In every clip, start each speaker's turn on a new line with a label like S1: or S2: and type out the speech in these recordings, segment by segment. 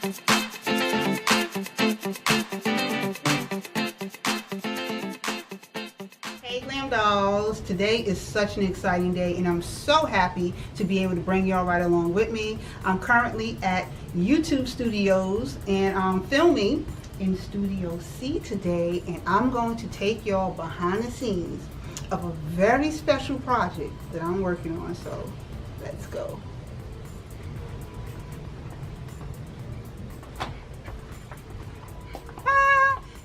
S1: Hey Glam Dolls, today is such an exciting day and I'm so happy to be able to bring y'all right along with me. I'm currently at YouTube Studios and I'm filming in Studio C today, and I'm going to take y'all behind the scenes of a very special project that I'm working on, so let's go.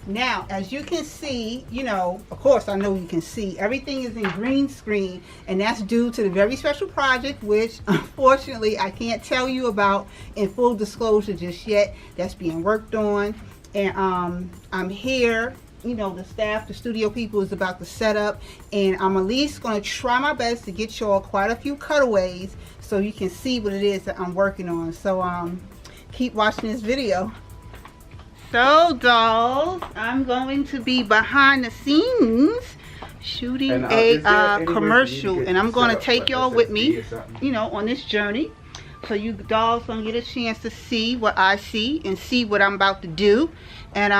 S1: Now, as you can see, of course I know you can see, everything is in green screen, and that's due to the very special project, which unfortunately I can't tell you about in full disclosure just yet. That's being worked on, and I'm here. The staff, the studio people is about to set up, and I'm at least going to try my best to get y'all quite a few cutaways so you can see what it is that I'm working on. So keep watching this video. So dolls, I'm going to be behind the scenes shooting a commercial, and I'm going to take y'all with me, on this journey. So you dolls gonna get a chance to see what I see and see what I'm about to do, and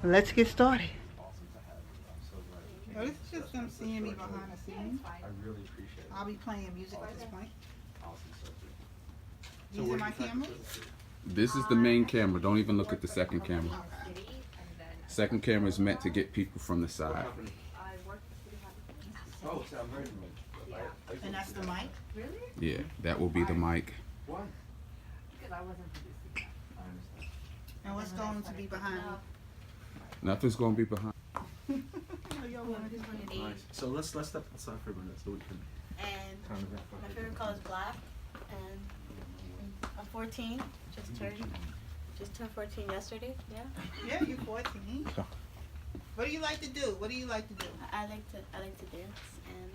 S1: let's get started. So this is just them seeing me behind the scenes.
S2: I really appreciate it.
S1: I'll be playing music at this point.
S2: Awesome.
S1: These are my cameras.
S3: This is the main camera. Don't even look at the second camera. Second camera is meant to get people from the side.
S2: Oh, so I'm ready.
S1: And that's the mic? Really?
S3: Yeah, that will be the mic.
S2: Why?
S4: Because I wasn't producing.
S2: I understand.
S1: And what's going to be behind me?
S3: Nothing's going to be behind.
S2: Nice. So let's step aside for a minute so we can
S4: And
S2: kind of wrap up.
S4: my favorite color is black. And I'm 14. Just turned 14 yesterday. Yeah.
S1: Yeah, you're 14. What do you like to do? What do you like to do?
S4: I like to dance and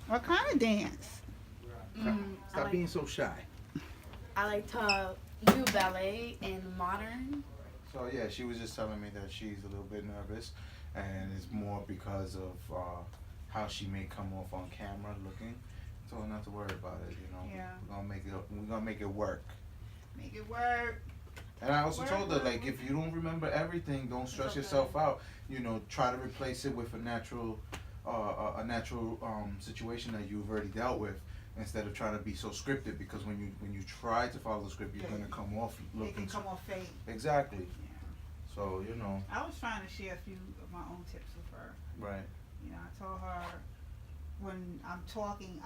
S1: What kind of dance?
S2: Stop being so shy.
S4: I like to do ballet and modern.
S5: So yeah, she was just telling me that she's a little bit nervous, and it's more because of how she may come off on camera looking. So not to worry about it,
S1: Yeah.
S5: We're gonna make it work.
S1: Make it work.
S5: And I also told her, like, if you don't remember everything, don't stress yourself out. Try to replace it with a natural situation that you've already dealt with, instead of trying to be so scripted. Because when you try to follow the script, you're gonna come off looking.
S1: It can come off fake.
S5: Exactly.
S1: Yeah.
S5: So
S1: I was trying to share a few of my own tips with her.
S5: Right.
S1: I told her when I'm talking,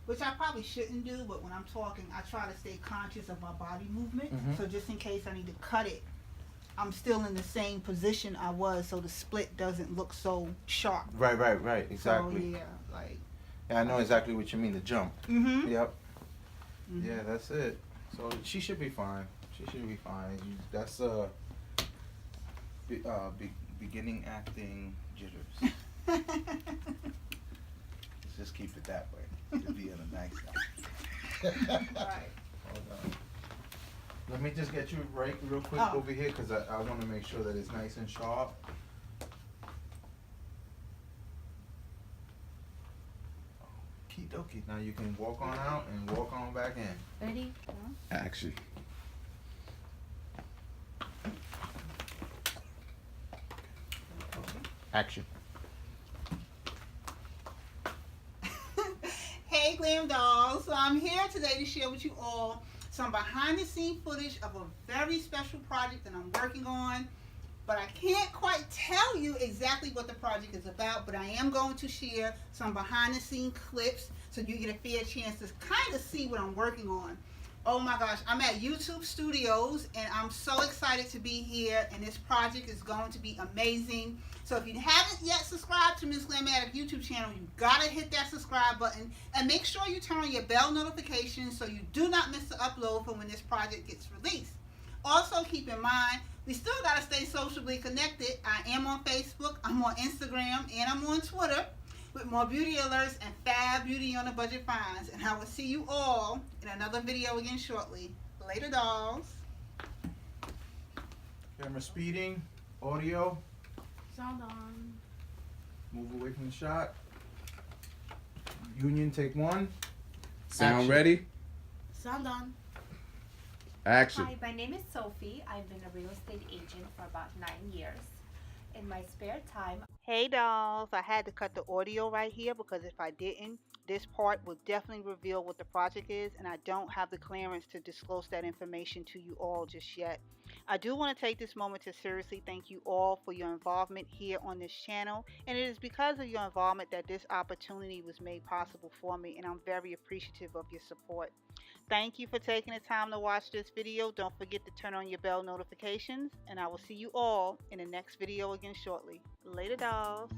S1: which I probably shouldn't do, but when I'm talking, I try to stay conscious of my body movement.
S5: Mhm.
S1: So just in case I need to cut it, I'm still in the same position I was, so the split doesn't look so sharp.
S5: Right. Exactly.
S1: So yeah,
S5: Yeah, I know exactly what you mean. The jump.
S1: Mm-hmm.
S5: Yep.
S1: Mm-hmm.
S5: Yeah, that's it. So she should be fine. That's beginning acting jitters. Let's just keep it that way. To be on a nice side.
S1: Right.
S5: Hold on. Let me just get you right real quick over here, because I want to make sure that it's nice and sharp. Okie dokie. Now you can walk on out and walk on back in.
S4: Ready?
S3: Action.
S5: Action.
S1: Hey Glam Dolls, so I'm here today to share with you all some behind the scene footage of a very special project that I'm working on, but I can't quite tell you exactly what the project is about, but I am going to share some behind the scene clips so you get a fair chance to kind of see what I'm working on. Oh my gosh, I'm at YouTube Studios and I'm so excited to be here, and this project is going to be amazing. So if you haven't yet subscribed to MzGlamourAddict YouTube channel, you gotta hit that subscribe button and make sure you turn on your bell notifications so you do not miss the upload for when this project gets released. Also keep in mind, we still gotta stay socially connected. I am on Facebook, I'm on Instagram, and I'm on Twitter with more beauty alerts and FAB Beauty on a Budget finds. And I will see you all in another video again shortly. Later, dolls.
S5: Camera speeding, audio.
S4: Sound on.
S5: Move away from the shot. Union, take one.
S3: Sound
S5: Action.
S3: ready?
S4: Sound on.
S3: Action.
S6: Hi, my name is Sophie. I've been a real estate agent for about 9 years. In my spare time,
S1: Hey dolls, I had to cut the audio right here because if I didn't, this part will definitely reveal what the project is, and I don't have the clearance to disclose that information to you all just yet. I do want to take this moment to seriously thank you all for your involvement here on this channel, and it is because of your involvement that this opportunity was made possible for me, and I'm very appreciative of your support. Thank you for taking the time to watch this video. Don't forget to turn on your bell notifications, and I will see you all in the next video again shortly. Later, dolls.